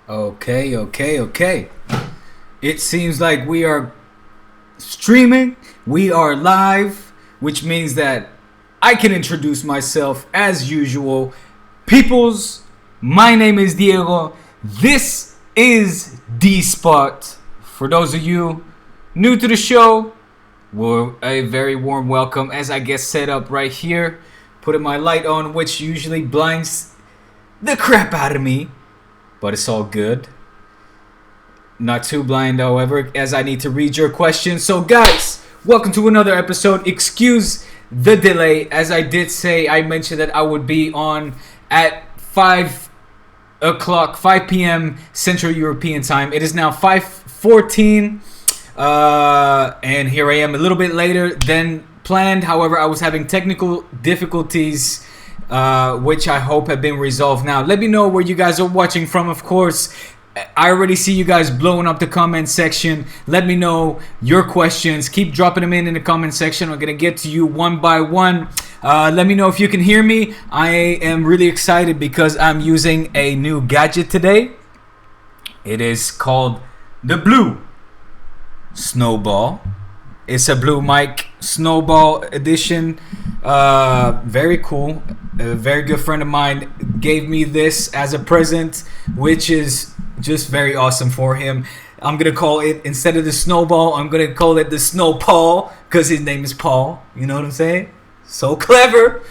Okay. It seems like we are streaming, we are live, which means that I can introduce myself as usual. Peoples, my name is Diego. This is D Spot. For those of you new to the show, well, a very warm welcome as I get set up right here, putting my light on, which usually blinds the crap out of me, but it's all good. Not too blind, however, as I need to read your questions. So, guys, welcome to another episode. Excuse the delay. As I did say, I mentioned that I would be on at 5 p.m. Central European Time. It is now 5:14, and here I am a little bit later than planned. However, I was having technical difficulties, which I hope have been resolved now. Let me know where you guys are watching from, of course. I already see you guys blowing up the comment section. Let me know your questions. Keep dropping them in the comment section. I'm going to get to you one by one. Let me know if you can hear me. I am really excited because I'm using a new gadget today. It is called the Blue Snowball. It's a Blue Mic Snowball edition. Very cool. A very good friend of mine gave me this as a present, which is just very awesome for him. I'm going to call it, instead of the Snowball, I'm going to call it the Snow Paul, because his name is Paul. You know what I'm saying? So clever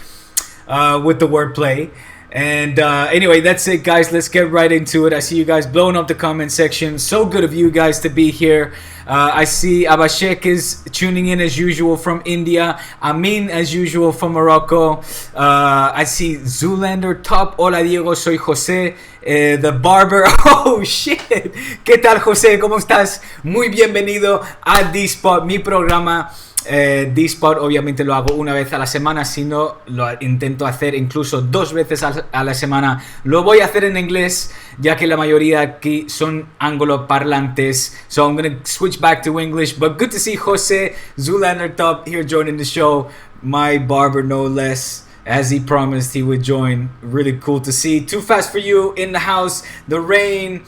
with the wordplay. And anyway, that's it, guys. Let's get right into it. I see you guys blowing up the comment section. So good of you guys to be here. I see Abashek is tuning in as usual from India. Amin as usual from Morocco. I see Zoolander Top. Hola Diego, soy José, the barber. Oh shit. ¿Qué tal, José? ¿Cómo estás? Muy bienvenido a D-Spot, mi programa. D-Spot obviamente lo hago una vez a la semana, si no lo intento hacer incluso 2 veces a la semana. Lo voy a hacer en inglés, ya que la mayoría aquí son angloparlantes. So I'm going to switch back to English. But good to see Jose Zoolander Top here joining the show. My barber, no less. As he promised he would join. Really cool to see. Too Fast for You in the house. The Rain.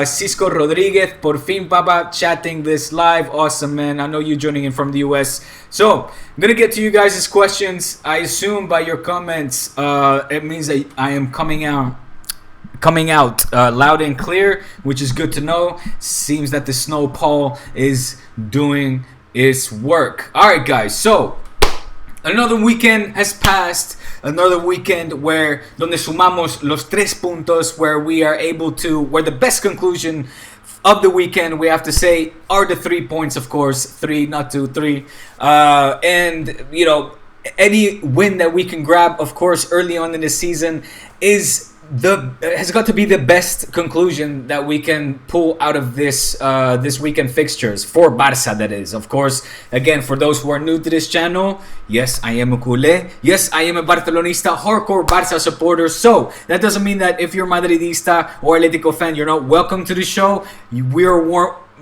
Cisco Rodriguez, por fin, Papa, chatting this live. Awesome, man. I know you joining in from the US. So, I'm going to get to you guys' questions. I assume by your comments, it means that I am coming out loud and clear, which is good to know. Seems that the Snow Paul is doing its work. All right, guys. So, another weekend has passed. Another weekend donde sumamos los 3 puntos, where the best conclusion of the weekend, we have to say, are the 3 points, of course. 3, not 2, 3. And, you know, any win that we can grab, of course, early on in the season has got to be the best conclusion that we can pull out of this weekend fixtures for Barça, that is. Of course, again, for those who are new to this channel, yes, I am a culé. Yes, I am a Barcelonista, hardcore Barça supporter. So that doesn't mean that if you're Madridista or Atlético fan, you're not welcome to the show.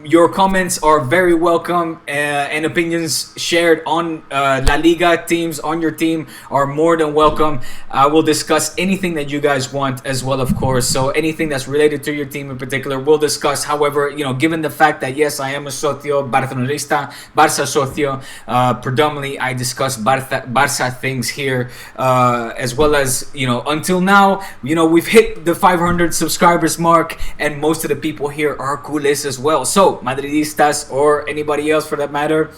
Your comments are very welcome, and opinions shared on La Liga teams, on your team, are more than welcome. I will discuss anything that you guys want as well, of course. So anything that's related to your team in particular, we'll discuss. However, you know, given the fact that, yes, I am a socio barcelonista, Barça socio, predominantly I discuss Barça things here, as well as, you know, until now, you know, we've hit the 500 subscribers mark, and most of the people here are culés as well. So, Madridistas or anybody else for that matter,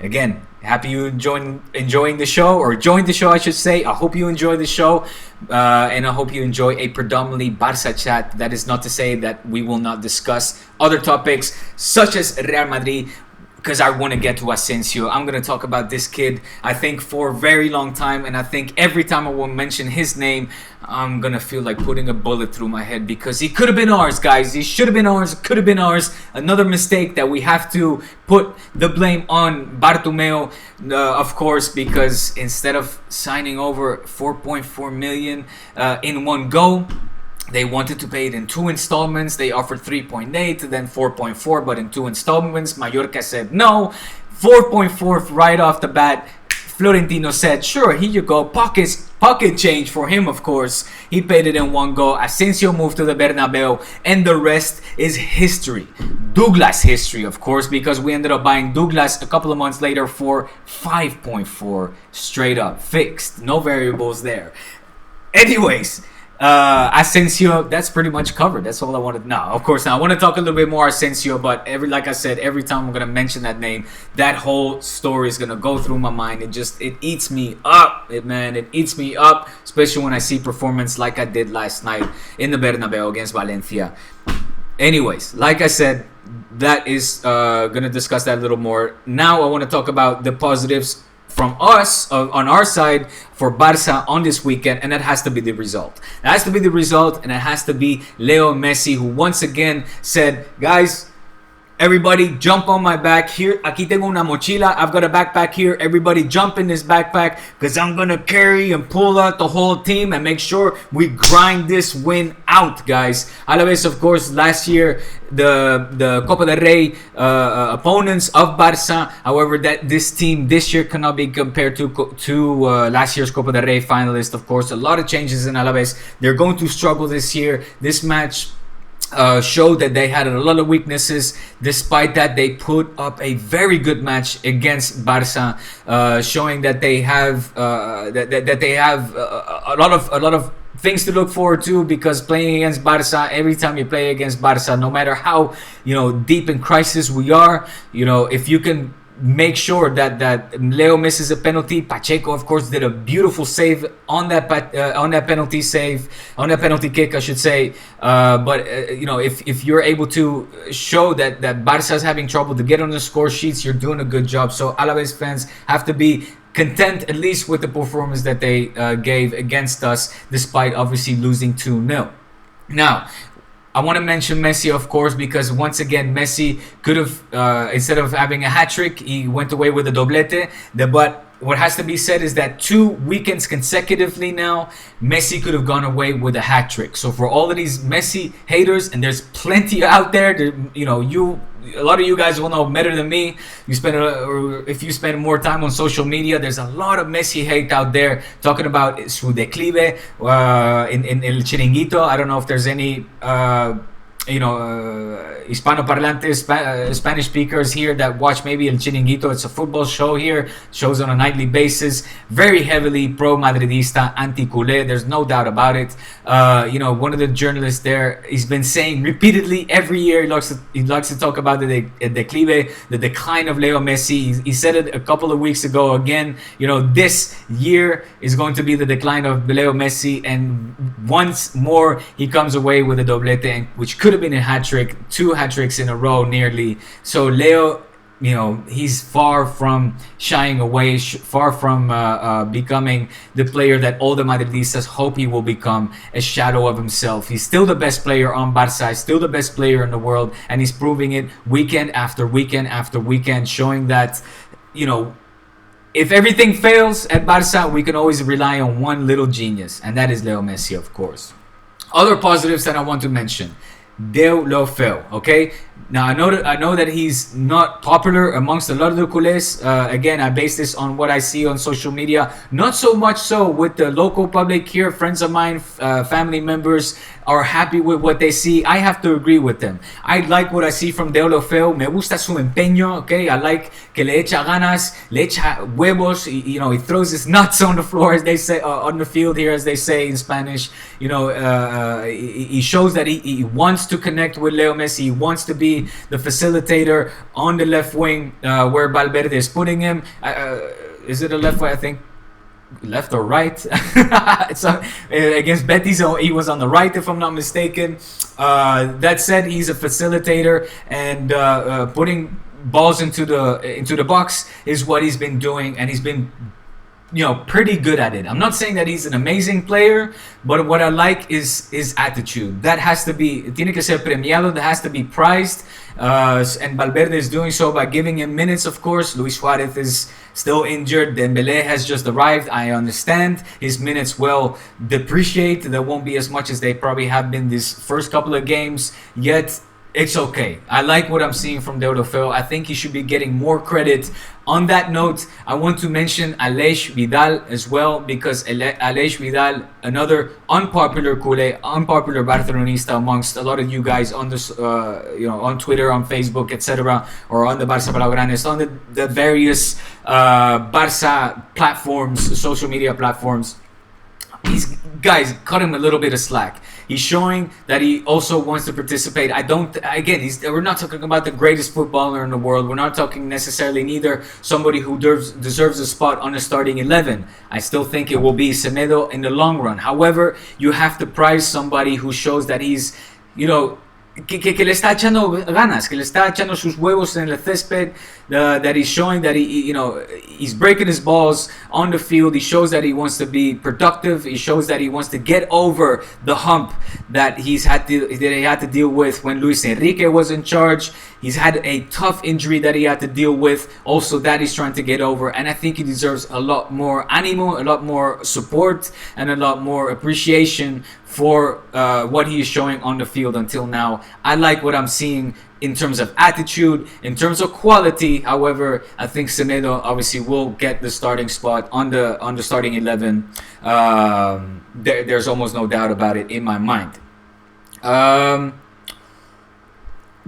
again, happy you enjoying the show, or joined the show, I should say. I hope you enjoy the show, and I hope you enjoy a predominantly Barça chat. That is not to say that we will not discuss other topics such as Real Madrid, because I want to get to Asensio. I'm going to talk about this kid, I think, for a very long time. And I think every time I will mention his name, I'm going to feel like putting a bullet through my head, because he could have been ours, guys. He should have been ours. Could have been ours. Another mistake that we have to put the blame on Bartomeu, of course, because instead of signing over 4.4 million in one go, they wanted to pay it in 2 installments. They offered 3.8, then 4.4, but in 2 installments. Mallorca said no. 4.4 right off the bat. Florentino said, sure, here you go. Pockets pocket change for him, of course. He paid it in one go. Asensio moved to the Bernabeu, and the rest is history. Douglas history, of course, because we ended up buying Douglas a couple of months later for 5.4 straight up fixed. No variables there. Anyways, Asensio, that's pretty much covered. That's all I wanted. No, of course not. I want to talk a little bit more Asensio, but like I said, every time I'm gonna mention that name, that whole story is gonna go through my mind. It eats me up, it eats me up, especially when I see performance like I did last night in the Bernabeu against Valencia. Anyways, like I said, that is gonna discuss that a little more. Now I want to talk about the positives from us on our side for Barça on this weekend, and that has to be the result. It has to be the result, and it has to be Leo Messi, who once again said, guys, everybody jump on my back here. Aquí tengo una mochila. I've got a backpack here. Everybody jump in this backpack because I'm going to carry and pull out the whole team and make sure we grind this win out, guys. Alaves, of course, last year, the Copa del Rey opponents of Barça. However, that this team this year cannot be compared to last year's Copa del Rey finalist. Of course, a lot of changes in Alaves. They're going to struggle this year. This match showed that they had a lot of weaknesses. Despite that, they put up a very good match against Barça, showing that they have that they have a lot of things to look forward to, because playing against Barça, every time you play against Barça, no matter how deep in crisis we are, if you can make sure that Leo misses a penalty. Pacheco, of course, did a beautiful save on that penalty kick, I should say. But if you're able to show that Barça is having trouble to get on the score sheets, you're doing a good job. So Alaves fans have to be content at least with the performance that they gave against us, despite obviously losing 2-0. Now, I want to mention Messi, of course, because once again, Messi could have, instead of having a hat-trick, he went away with a doblete. But what has to be said is that 2 weekends consecutively now, Messi could have gone away with a hat-trick. So for all of these Messi haters, and there's plenty out there, a lot of you guys will know better than me. If you spend more time on social media, there's a lot of Messi hate out there talking about su declive in El Chiringuito. I don't know if there's any Hispanoparlantes, Spanish speakers here that watch maybe El Chiringuito. It's a football show here, shows on a nightly basis, very heavily pro-Madridista, anti-culé, there's no doubt about it. One of the journalists there, he's been saying repeatedly every year, he likes to talk about the declive, the decline of Leo Messi. He said it a couple of weeks ago again, this year is going to be the decline of Leo Messi, and once more he comes away with a doblete, which could have been a hat-trick, 2 hat-tricks in a row nearly. So Leo, he's far from shying away, far from becoming the player that all the Madridistas hope he will become, a shadow of himself. He's still the best player on Barça, he's still the best player in the world, and he's proving it weekend after weekend after weekend, showing that, if everything fails at Barça, we can always rely on one little genius, and that is Leo Messi, of course. Other positives that I want to mention. Deulofeu, okay? Now I know that he's not popular amongst a lot of the culés. Again, I base this on what I see on social media. Not so much so with the local public here. Friends of mine, family members are happy with what they see. I have to agree with them. I like what I see from Deulofeu. Me gusta su empeño, okay? I like que le echa ganas, le echa huevos. He throws his nuts on the floor, as they say, on the field here, as they say in Spanish. He shows that he wants to connect with Leo Messi. He wants to be the facilitator on the left wing, where Valverde is putting him. Is it a left way? I think left or right. Against Betis, he was on the right, if I'm not mistaken. That said, he's a facilitator, and putting balls into the box is what he's been doing, and he's been pretty good at it. I'm not saying that he's an amazing player, but what I like is his attitude. That has to be, tiene que ser premiado, that has to be prized. And Valverde is doing so by giving him minutes, of course. Luis Suarez is still injured. Dembele has just arrived. I understand his minutes will depreciate. There won't be as much as they probably have been these first couple of games. Yet, it's okay. I like what I'm seeing from deulofeu. I think he should be getting more credit. On that note, I want to mention Aleix Vidal as well, because Aleix Vidal, another unpopular culé, unpopular Barcelonista amongst a lot of you guys on this, on Twitter, on Facebook, etc., or on the Barça Blaugranes, on the various Barça platforms, social media platforms. These guys cut him a little bit of slack. He's showing that he also wants to participate. We're not talking about the greatest footballer in the world. We're not talking necessarily neither somebody who deserves a spot on the starting 11. I still think it will be Semedo in the long run. However, you have to prize somebody who shows that he's, que le está echando ganas, que le está echando sus huevos en el césped, that he's showing that he's breaking his balls on the field. He shows that he wants to be productive. He shows that he wants to get over the hump that he had to deal with when Luis Enrique was in charge. He's had a tough injury that he had to deal with, also that he's trying to get over, and I think he deserves a lot more ánimo, a lot more support, and a lot more appreciation for what he is showing on the field until now. I like what I'm seeing in terms of attitude, in terms of quality. However, I think Semedo obviously will get the starting spot on the starting 11. There's almost no doubt about it in my mind.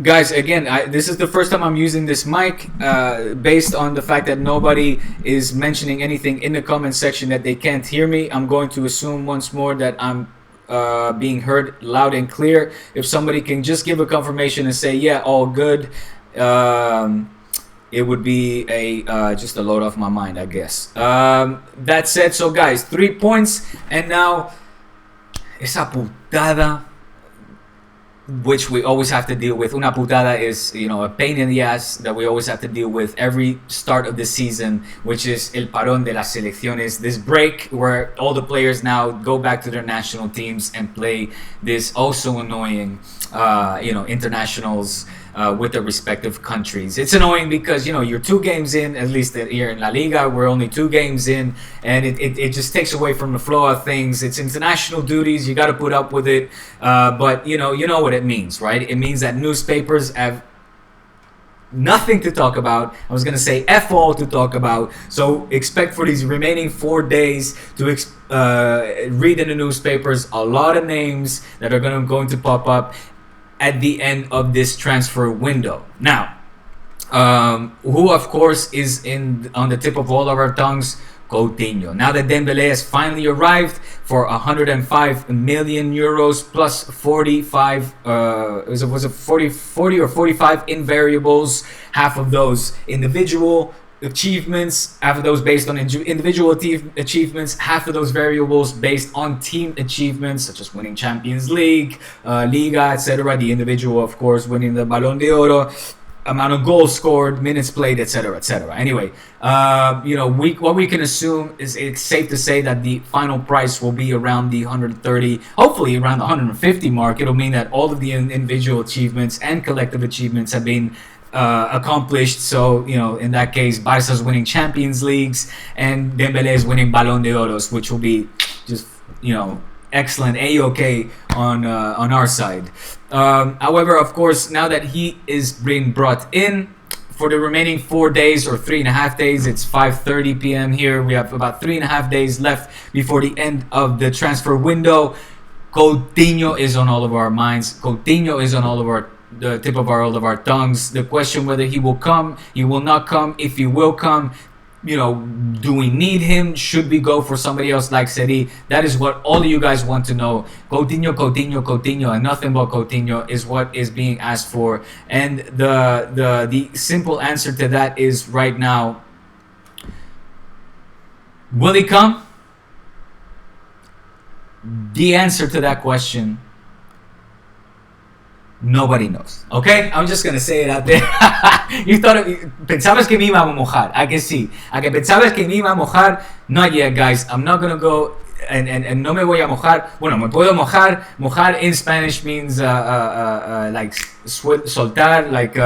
Guys, again, this is the first time I'm using this mic, based on the fact that nobody is mentioning anything in the comment section that they can't hear me. I'm going to assume once more that I'm being heard loud and clear. If somebody can just give a confirmation and say, yeah, all good, it would be just a load off my mind, I guess. That said, so guys, 3 points, and now esa putada which we always have to deal with. Una putada is, a pain in the ass that we always have to deal with every start of the season, which is el parón de las selecciones, this break where all the players now go back to their national teams and play this also annoying, internationals with their respective countries. It's annoying because, you're 2 games in, at least here in La Liga, we're only 2 games in, and it just takes away from the flow of things. It's international duties, you got to put up with it, but you know what it means, right? It means that newspapers have nothing to talk about. I was going to say F all to talk about, so expect for these remaining 4 days to read in the newspapers a lot of names that are going to pop up at the end of this transfer window. Now, who of course is on the tip of all of our tongues? Coutinho. Now that Dembele has finally arrived for 105 million euros plus 45 was it 40 or 45 in variables, half of those individual achievements, half of those based on individual achievements, half of those variables based on team achievements such as winning Champions League, Liga, etc. The individual, of course, winning the Balón de Oro, amount of goals scored, minutes played, etc., etc. Anyway, what we can assume is it's safe to say that the final price will be around the 130, hopefully around the 150 mark. It'll mean that all of the individual achievements and collective achievements have been accomplished. So, in that case, Barca's winning Champions Leagues and Dembele is winning Balón de Oros, which will be just, excellent, A-OK on our side. However, of course, now that he is being brought in for the remaining 4 days or 3.5 days, it's 5:30 p.m. here. We have about 3.5 days left before the end of the transfer window. Coutinho is on all of our minds. Coutinho is on the tip of all of our tongues. The question whether he will come, he will not come. If he will come, do we need him? Should we go for somebody else like Seri? That is what all of you guys want to know. Coutinho, Coutinho, Coutinho, and nothing but Coutinho is what is being asked for. And the simple answer to that is right now, will he come? The answer to that question, nobody knows. Okay? I'm just gonna say it out there. Pensabas que me iba a mojar. ¿A que sí? ¿A que pensabas que me iba a mojar? Not yet, guys. I'm not gonna go and no me voy a mojar. Bueno, me puedo mojar. Mojar in Spanish means like soltar, like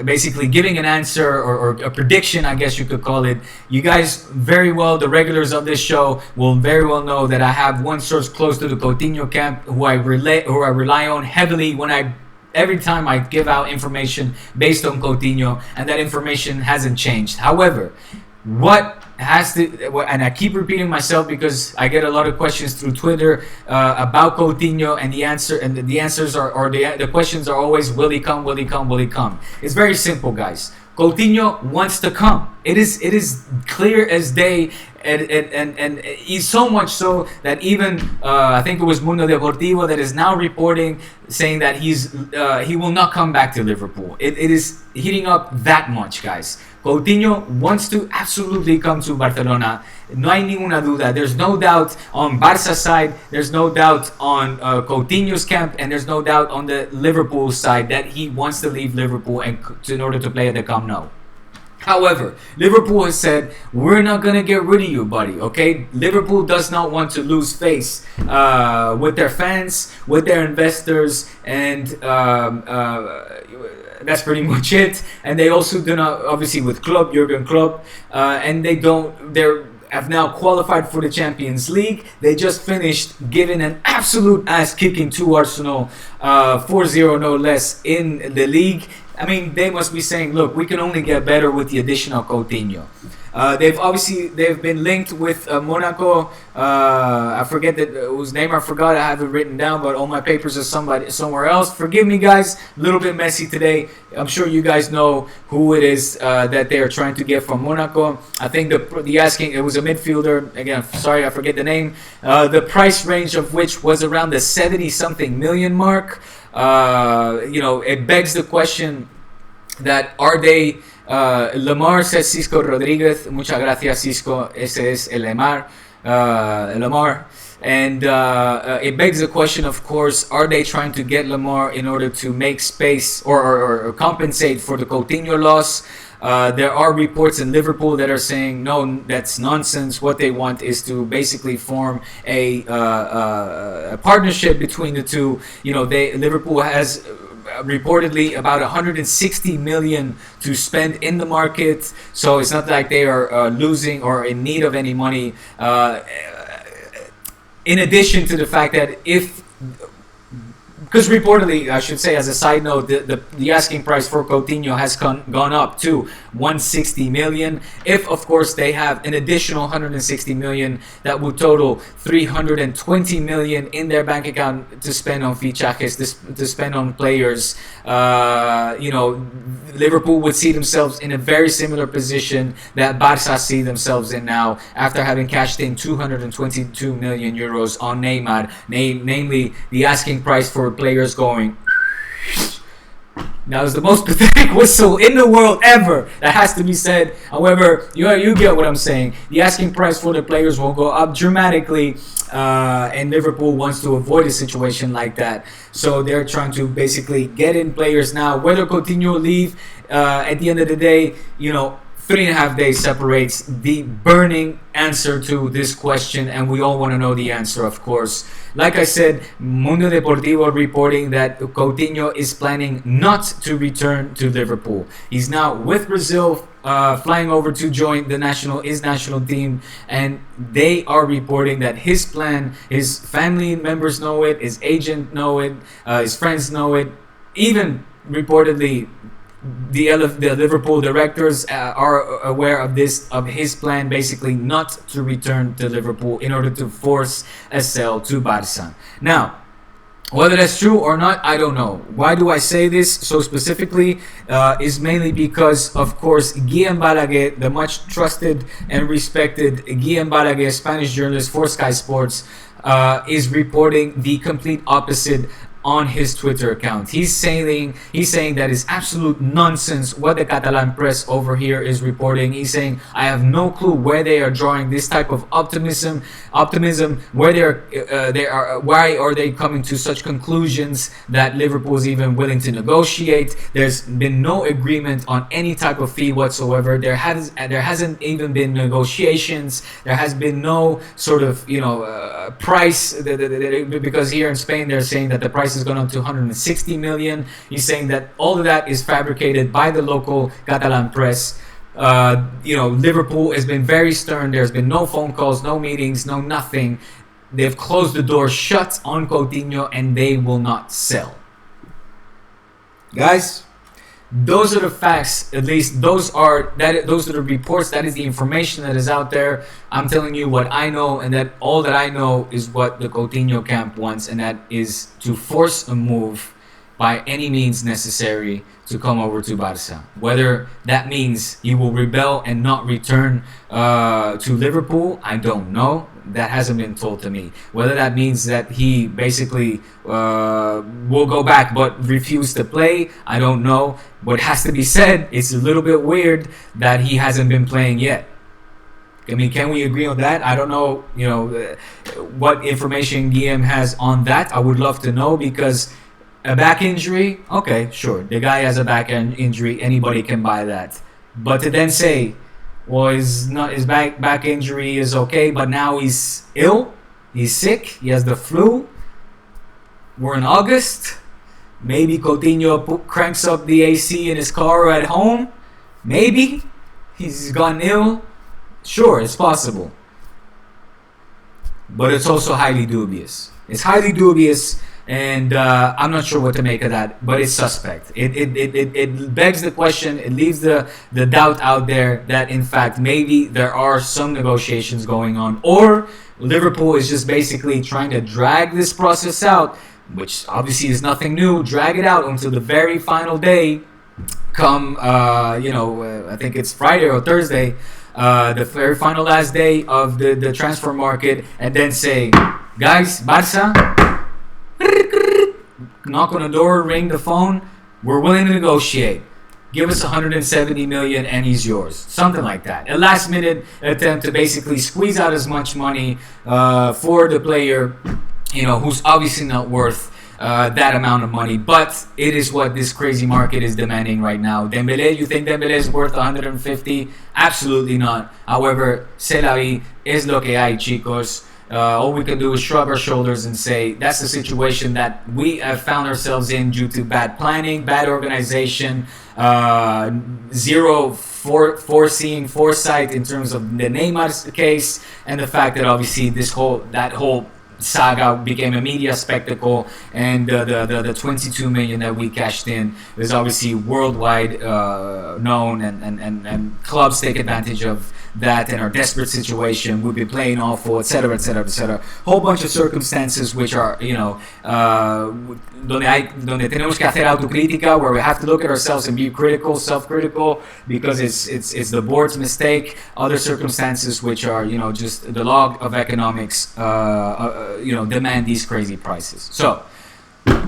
basically giving an answer or a prediction, I guess you could call it. You guys very well, the regulars of this show, will very well know that I have one source close to the Coutinho camp who I rely on heavily every time I give out information based on Coutinho, and that information hasn't changed. However, and I keep repeating myself because I get a lot of questions through Twitter about Coutinho, and the answers are, or the questions are always, will he come, will he come, will he come? It's very simple, guys. Coutinho wants to come. It is clear as day, and he's so much so that even I think it was Mundo Deportivo that is now reporting, saying that he will not come back to Liverpool. It is heating up that much, guys. Coutinho wants to absolutely come to Barcelona. No hay ninguna duda. There's no doubt on Barca's side. There's no doubt on Coutinho's camp, and there's no doubt on the Liverpool side that he wants to leave Liverpool in order to play at the Camp Nou. However, Liverpool has said, we're not going to get rid of you, buddy, okay? Liverpool does not want to lose face with their fans, with their investors, and that's pretty much it. And they also do not, obviously, with Jurgen Klopp, and they have now qualified for the Champions League. They just finished giving an absolute ass kicking to Arsenal, 4-0 no less, in the league. I mean, they must be saying, look, we can only get better with the addition of Coutinho. They've been linked with Monaco. I forget whose name I forgot. I have it written down, but all my papers are somewhere else. Forgive me, guys. A little bit messy today. I'm sure you guys know who it is that they are trying to get from Monaco. I think the asking, it was a midfielder. Again, sorry, I forget the name. The price range of which was around the 70-something million mark. It begs the question that are they... Lemar says Cisco Rodriguez. Muchas gracias, Cisco. Ese es el Lemar. And it begs the question, of course, are they trying to get Lemar in order to make space or compensate for the Coutinho loss? There are reports in Liverpool that are saying, no, that's nonsense. What they want is to basically form a partnership between the two. Liverpool has reportedly about 160 million to spend in the market, so it's not like they are losing or in need of any money. In addition to the fact that because reportedly, I should say as a side note, the asking price for Coutinho has gone up to 160 million. If, of course, they have an additional 160 million, that would total 320 million in their bank account to spend on fichajes, to spend on players. Liverpool would see themselves in a very similar position that Barça see themselves in now, after having cashed in 222 million euros on Neymar, namely the asking price for players going. That was the most pathetic whistle in the world ever. That has to be said. However, you get what I'm saying. The asking price for the players will go up dramatically, and Liverpool wants to avoid a situation like that. So they're trying to basically get in players now. Whether Coutinho leave, at the end of the day, 3.5 days separates the burning answer to this question, and we all want to know the answer, of course. Like I said, Mundo Deportivo reporting that Coutinho is planning not to return to Liverpool. He's now with Brazil, flying over to join his national team, and they are reporting that his plan, his family members know it, his agent know it, his friends know it, even reportedly the Liverpool directors are aware of his plan, basically not to return to Liverpool in order to force a sell to Barça. Now, whether that's true or not, I don't know. Why do I say this so specifically? Is mainly because, of course, Guillem Balaguer, the much trusted and respected Guillem Balaguer, Spanish journalist for Sky Sports, is reporting the complete opposite on his Twitter account. He's saying that is absolute nonsense what the Catalan press over here is reporting. He's saying, I have no clue where they are drawing this type of optimism, where why are they coming to such conclusions that Liverpool is even willing to negotiate. There's been no agreement on any type of fee whatsoever. There hasn't even been negotiations. There has been no sort of price, because here in Spain they're saying that the price price has gone up to 160 million. He's saying that all of that is fabricated by the local Catalan press. Liverpool has been very stern. There's been no phone calls, no meetings, no nothing. They've closed the door shut on Coutinho, and they will not sell. Guys, those are the facts. At least those are the reports. That is the information that is out there. I'm telling you what I know, and that all that I know is what the Coutinho camp wants, and that is to force a move by any means necessary to come over to Barça. Whether that means he will rebel and not return to Liverpool, I don't know. That hasn't been told to me. Whether that means that he basically will go back but refuse to play, I don't know. What has to be said, it's a little bit weird that he hasn't been playing yet. I mean, can we agree on that? I don't know, what information Guillem has on that. I would love to know, because a back injury, okay, sure. The guy has a back injury. Anybody can buy that. But to then say, well, his back injury is okay, but now he's ill, he's sick, he has the flu. We're in August. Maybe Coutinho cranks up the AC in his car at home. Maybe he's gotten ill. Sure, it's possible. But it's also highly dubious. It's highly dubious. And I'm not sure what to make of that, but it's suspect. It begs the question, it leaves the doubt out there that in fact maybe there are some negotiations going on, or Liverpool is just basically trying to drag this process out, which obviously is nothing new, drag it out until the very final day, come, I think it's Friday or Thursday, the very final last day of the transfer market, and then say, guys, Barça, knock on the door, ring the phone, we're willing to negotiate. Give us 170 million and he's yours. Something like that. A last minute attempt to basically squeeze out as much money for the player, who's obviously not worth that amount of money. But it is what this crazy market is demanding right now. Dembele, you think Dembele is worth 150? Absolutely not. However, c'est la vie, es lo que hay, chicos. All we can do is shrug our shoulders and say that's the situation that we have found ourselves in due to bad planning, bad organization, zero foreseeing foresight in terms of the Neymar's case, and the fact that obviously that whole saga became a media spectacle, and the 22 million that we cashed in is obviously worldwide known, and clubs take advantage of that and our desperate situation. We've been playing awful, etc., etc., etc. Whole bunch of circumstances which are, donde tenemos que hacer autocrítica, where we have to look at ourselves and be critical, self-critical, because it's the board's mistake. Other circumstances which are, just the law of economics, demand these crazy prices. So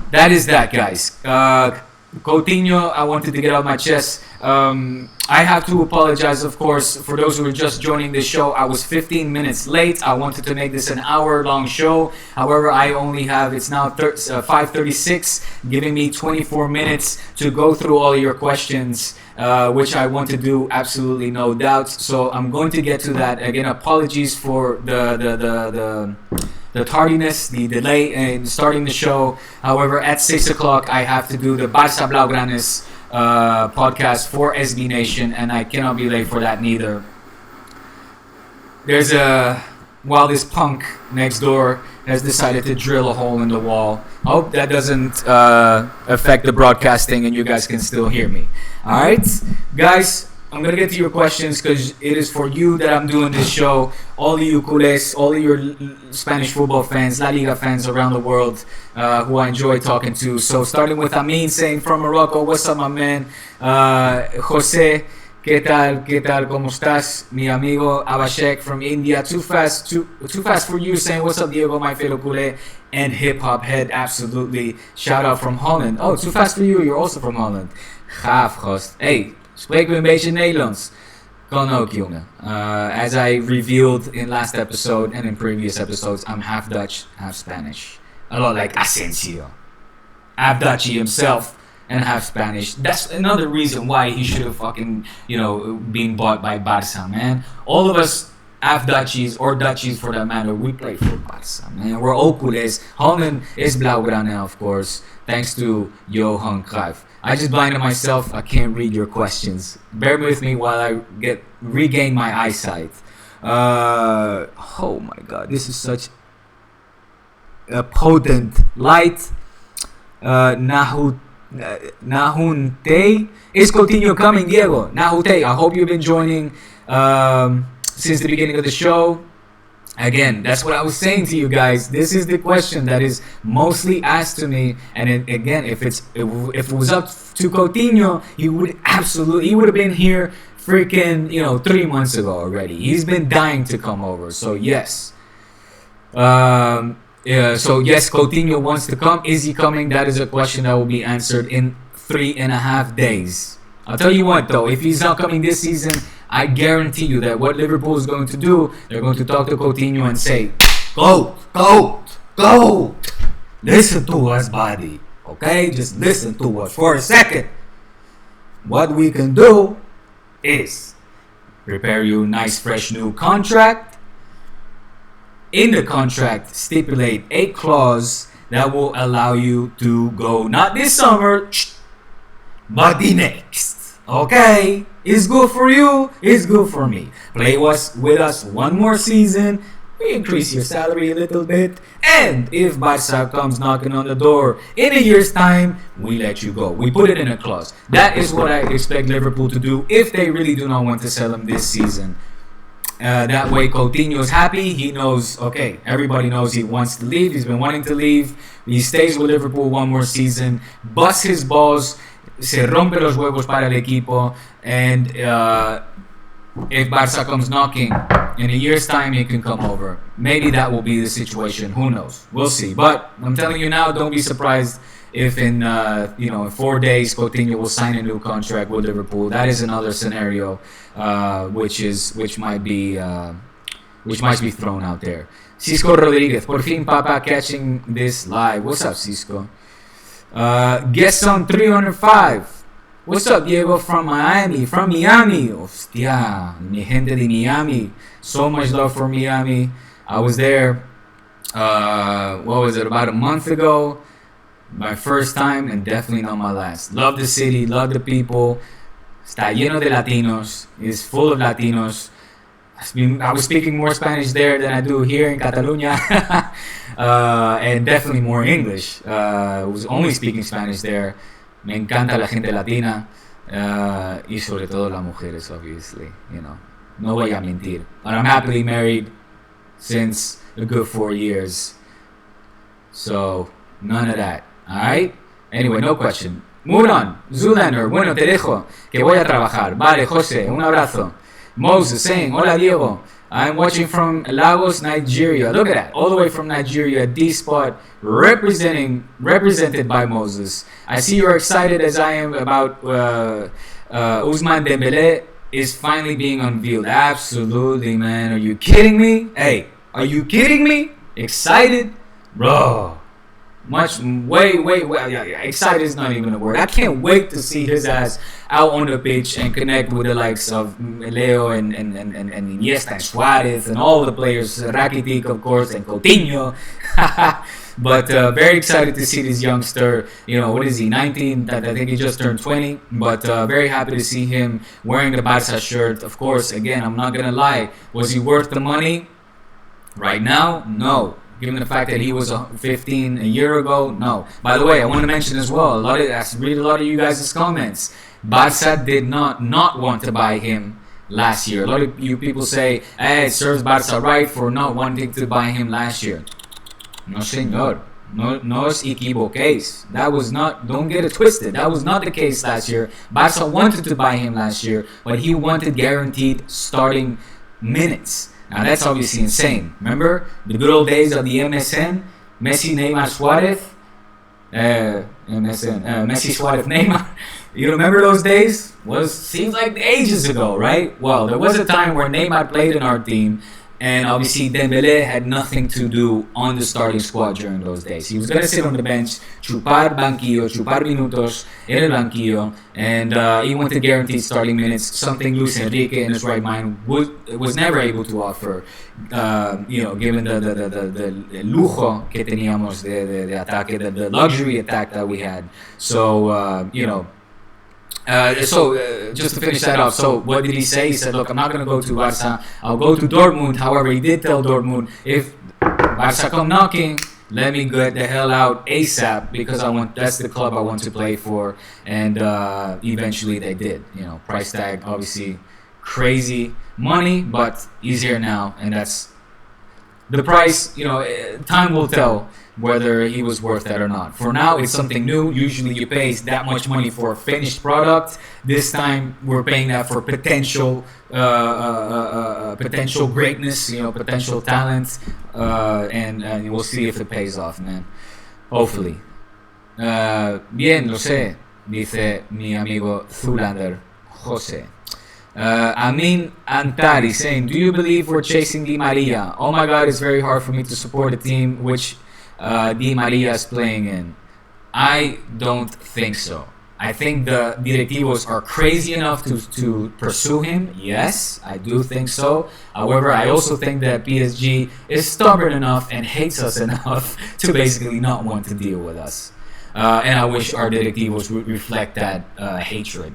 that is that, guys. Coutinho, I wanted to get off my chest. I have to apologize, of course, for those who are just joining this show. I was 15 minutes late. I wanted to make this an hour-long show. However, I only have, it's now 5:36, giving me 24 minutes to go through all of your questions, which I want to do, absolutely no doubt. So I'm going to get to that. Again, apologies for the tardiness, the delay in starting the show. However, at 6 o'clock, I have to do the Barça Blaugranes podcast for SB Nation, and I cannot be late for that neither. There's this punk next door has decided to drill a hole in the wall. I hope that doesn't affect the broadcasting and you guys can still hear me. Alright, guys, I'm going to get to your questions because it is for you that I'm doing this show. All of you culés, all of your Spanish football fans, La Liga fans around the world who I enjoy talking to. So starting with Amin saying from Morocco, what's up, my man? Jose, ¿qué tal, cómo estás? Mi amigo Abhishek from India. Too fast for you saying, what's up, Diego, my fellow culé and hip-hop head, absolutely. Shout out from Holland. Oh, too fast for you, you're also from Holland. Gaaf, gast. Hey. Spreken we een beetje Nederlands? Kan ook, jongen. As I revealed in last episode and in previous episodes, I'm half Dutch, half Spanish. A lot like Asensio. Half Dutchy himself and half Spanish. That's another reason why he should have fucking, been bought by Barça, man. All of us Afdachies or Dutchies for that matter, we play for Barça, man. We're all culés. Holland is Blaugrana, of course, thanks to Johan Cruyff. I just blinded myself. I can't read your questions. Bear with me while I regain my eyesight. Oh my God, this is such a potent light. Nahunte. Is Coutinho coming, Diego? Nahute, I hope you've been joining since the beginning of the show. Again, that's what I was saying to you guys. This is the question that is mostly asked to me. And again, if it was up to Coutinho, he would have been here freaking 3 months ago already. He's been dying to come over. So yes. So yes, Coutinho wants to come. Is he coming? That is a question that will be answered in 3.5 days. I'll tell you what though, if he's not coming this season, I guarantee you that what Liverpool is going to do, they're going to talk to Coutinho and say, Goat, listen to us, buddy. Okay, just listen to us for a second. What we can do is prepare you a nice fresh new contract. In the contract, stipulate a clause that will allow you to go not this summer, but the next. Okay? It's good for you, it's good for me. Play with us one more season, we increase your salary a little bit, and if Barça comes knocking on the door in a year's time, we let you go. We put it in a clause. That is what I expect Liverpool to do if they really do not want to sell him this season. That way Coutinho is happy. He knows, okay, everybody knows he wants to leave. He's been wanting to leave. He stays with Liverpool one more season, busts his balls, se rompe los huevos para el equipo, and if Barça comes knocking in a year's time, he can come over. Maybe that will be the situation. Who knows? We'll see. But I'm telling you now, don't be surprised if in in 4 days Coutinho will sign a new contract with Liverpool. That is another scenario which might be thrown out there. Cisco Rodriguez, por fin Papa catching this live. What's up, Cisco? Guest on 305. What's up, Diego from Miami? Hostia, mi gente de Miami. So much love for Miami. I was there, about a month ago. My first time and definitely not my last. Love the city, love the people. Está lleno de Latinos. It's full of Latinos. I was speaking more Spanish there than I do here in Catalonia. And definitely more English. I was only speaking Spanish there. Me encanta la gente latina. Y sobre todo las mujeres, obviously. No voy a mentir. But I'm happily married since a good 4 years. So, none of that. Alright? Anyway, no question. Moving on. Zoolander, bueno, te dejo, que voy a trabajar. Vale, Jose, un abrazo. Moses saying, hola Diego, I'm watching from Lagos, Nigeria. Look at that, all the way from Nigeria, D-Spot, represented by Moses. I see you're excited as I am about Ousmane Dembele is finally being unveiled. Absolutely, man. Are you kidding me? Hey, are you kidding me? Excited? Bro. Way, excited is not even a word. I can't wait to see his ass out on the pitch and connect with the likes of Leo and Iniesta and Suarez and all the players, Rakitic of course, and Coutinho. But very excited to see this youngster. What is he, 19? I think he just turned 20. But very happy to see him wearing the Barça shirt. Of course, again, I'm not gonna lie. Was he worth the money? Right now, no. Given the fact that he was 15 a year ago, no. By the way, I want to mention as well, I read a lot of you guys' comments. Barça did not want to buy him last year. A lot of you people say, hey, it serves Barça right for not wanting to buy him last year. No, señor. No os equivoquéis. That was not, don't get it twisted. That was not the case last year. Barça wanted to buy him last year, but he wanted guaranteed starting minutes. Now that's obviously insane. Remember the good old days of the MSN? Messi, Neymar, Suarez? Messi, Suarez, Neymar. You remember those days? Seems like ages ago, right? Well, there was a time where Neymar played in our team And obviously Dembele had nothing to do on the starting squad during those days. He was going to sit on the bench, chupar banquillo, chupar minutos en el banquillo, and he wanted guaranteed starting minutes, something Luis Enrique in his right mind was never able to offer, given the lujo que teníamos de ataque, the luxury attack that we had. So, just to finish that off, so what did he say? He said, look, I'm not going to go to Barça, I'll go to Dortmund. However, he did tell Dortmund, if Barça come knocking, let me get the hell out ASAP, because that's the club I want to play for. And eventually they did. Price tag, obviously crazy money, but he's here now, and that's the price. Time will tell whether he was worth that or not. For now, it's something new. Usually you pay that much money for a finished product. This time we're paying that for potential greatness, potential talent, and we'll see if it pays off, man. Hopefully. Bien, lo sé, dice mi amigo Zulander Jose. Amin Antari saying, do you believe we're chasing Di Maria? Oh my God, it's very hard for me to support a team which Di Maria is playing in. I don't think so. I think the directivos are crazy enough to pursue him. Yes, I do think so. However, I also think that PSG is stubborn enough and hates us enough to basically not want to deal with us. And I wish our directivos would reflect that hatred,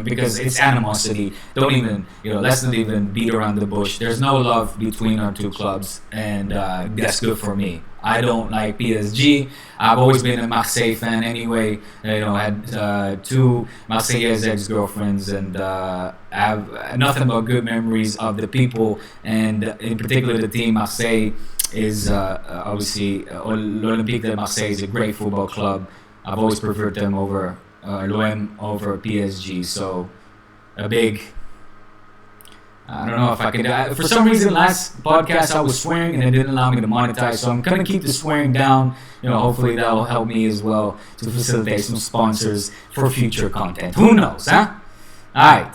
because it's animosity. Let's not even beat around the bush. There's no love between our two clubs, and that's good for me. I don't like PSG. I've always been a Marseille fan anyway. Had two Marseillaise ex-girlfriends, and I have nothing but good memories of the people, and in particular the team Marseille is obviously l'Olympique de Marseille is a great football club. I've always preferred them over l'OM over PSG. So a big, I don't know if I can. For some reason, last podcast I was swearing and it didn't allow me to monetize. So I'm gonna keep the swearing down. Hopefully that will help me as well to facilitate some sponsors for future content. Who knows, huh? All right.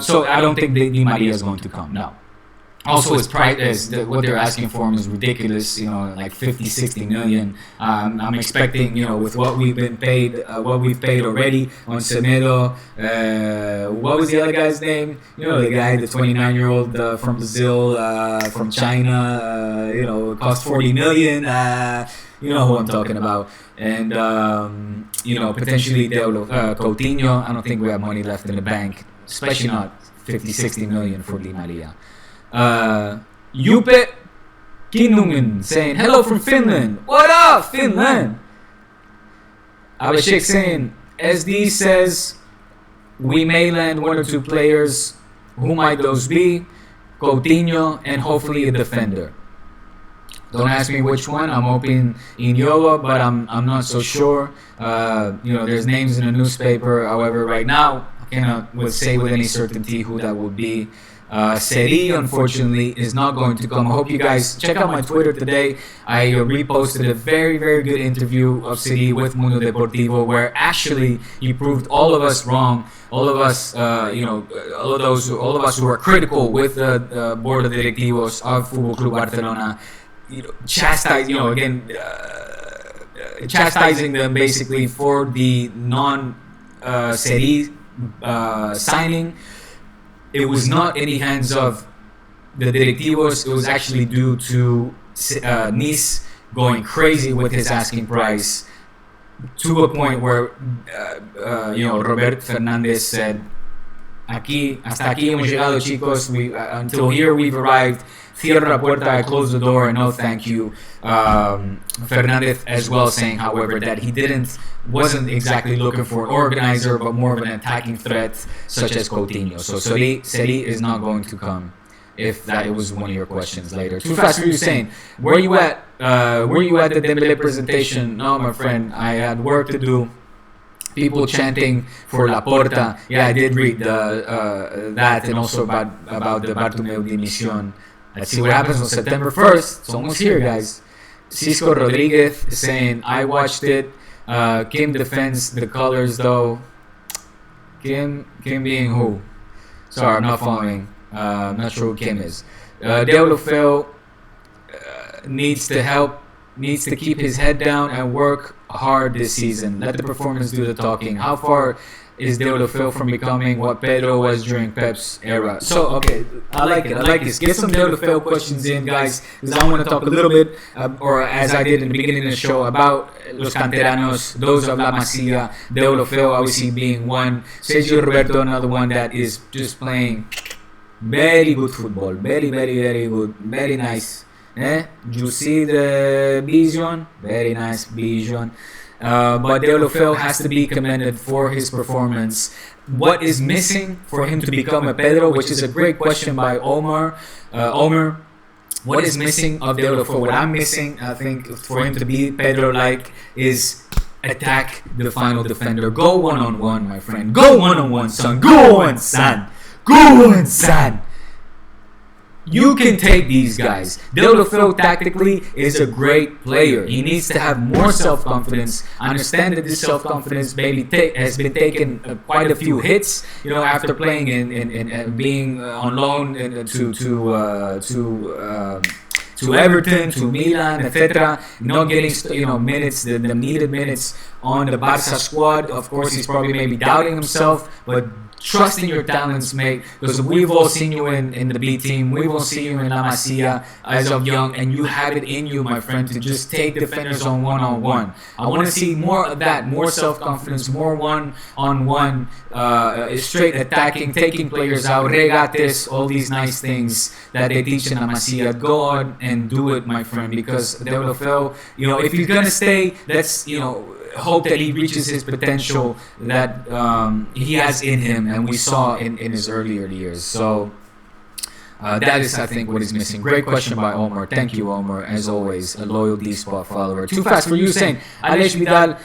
So I don't think Di Maria is going to come. No. Also, his price, what they're asking for him is ridiculous. Like 50, 60 million. I'm expecting, with what we've been paid, what we've paid already on Semedo. What was the other guy's name? The guy, the 29-year-old from Brazil, from China. Cost 40 million. You know who I'm talking about. And potentially Coutinho. I don't think we have money left in the bank, especially not 50, 60 million for Di Maria. Juppe Kinungen saying, hello from Finland. What up, Finland? Abhishek saying, SD says, we may land one or two players. Who might those be? Coutinho and hopefully a defender. Don't ask me which one. I'm hoping Iniolo, but I'm not so sure. There's names in the newspaper. However, right now, I cannot say with any certainty who that would be. Seri, unfortunately, is not going to come. I hope you guys check out my Twitter today. I reposted a very, very good interview of Seri with Mundo Deportivo, where actually he proved all of us wrong. All of us, all of us who are critical with the board of directivos of Football Club Barcelona, chastising them basically for the non-Seri signing. It was not in the hands of the directivos. It was actually due to Nice going crazy with his asking price, to a point where Robert Fernandez said, hasta aquí hemos llegado, chicos. Until here we've arrived. Cierra la puerta, I close the door, and no thank you. Fernandez as well saying, however, that he wasn't exactly looking for an organizer, but more of an attacking threat, such as Coutinho. So Seri is not going to come, if that was one of your questions later. Too fast for you saying, where you at? Were you at the Dembele presentation? No, my friend, I had work to do. People chanting for Laporta. Yeah, I did read that, and also about the Bartomeu Dimisión. Let's see what happens on September 1st. It's almost here, guys. Cisco Rodriguez is saying, I watched it. Kim defends the colors, though. Kim being who? Sorry, I'm not following. I'm not sure who Kim is. Deulofeu needs to keep his head down and work hard this season. Let the performance do the talking. How far is Deulofeu from becoming what Pedro was during Pep's era? So, okay, I like this. Get some Deulofeu questions in, guys, because I want to talk a little bit, or as I did in the beginning of the show, about los canteranos, those of La Masia, Deulofeu obviously being one, Sergio Roberto another one that is just playing very good football, very good, very nice. You see the vision, very nice vision. But Deulofeu has to be commended for his performance. What is missing for him to become a Pedro, which is a great question by Omar. What is missing of Deulofeu? What I'm missing, I think, for him to be Pedro-like is attack the final defender. Go one-on-one, my friend. Go one-on-one, son. Go on, son. Go on, son. You can take these guys. Deulofeu tactically is a great player. He needs to have more self-confidence. I understand that this self-confidence maybe has been taken quite a few hits, after playing in being on loan to Everton, to Milan, etc. Not getting minutes, the needed minutes on the Barça squad. Of course, he's probably maybe doubting himself, but trust in your talents, mate, because we've all seen you in the B team. We've all seen you in La Masia as of young, and you have it in you, my friend, to just take defenders on one-on-one. I want to see more of that, more self-confidence, more one-on-one, straight attacking, taking players out, regates, all these nice things that they teach in La Masia. Go on and do it, my friend, because Deulofeu, if he's going to stay, let's, hope that he reaches his potential that he has in him, and we saw in his earlier years. So that is, I think, what is missing. Great question by Omar. Thank you, Omar, as always, a loyal D-Spot follower. Too fast for you saying Alex Vidal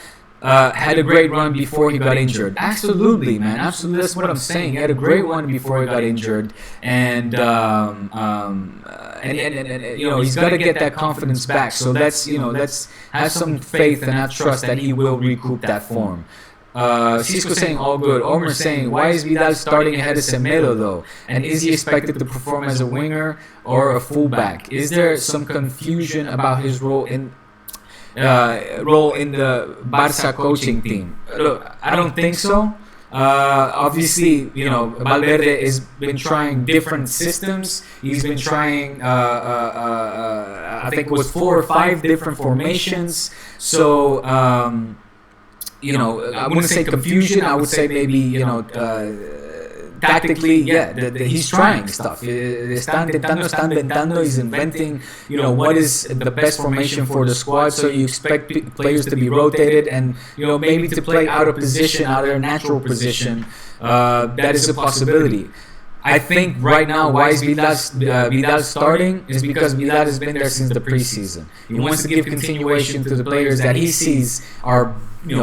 had a great run before he got injured. Absolutely, man. Absolutely, that's what I'm saying. He had a great run before he got injured, and he's got to get that confidence back. So let's have some faith and have trust that he will recoup that form. Cisco saying all good. Omer saying, why is Vidal starting ahead of Semedo though? And is he expected to perform as a winger or a fullback? Is there some confusion about his role in the Barça coaching team? Look, I don't think so. Obviously, Valverde has been trying different systems. He's been trying, I think it was 4 or 5 different formations. So, I wouldn't say confusion. I would say maybe, tactically, he's trying stuff. Están inventando. He's inventing, what is the best formation for the squad. So you expect players to be rotated and, maybe to play out of position, out of their natural position. That is a possibility. I think right now, why is Vidal starting is because Vidal has been there since the preseason. He wants to give continuation to the players that he sees are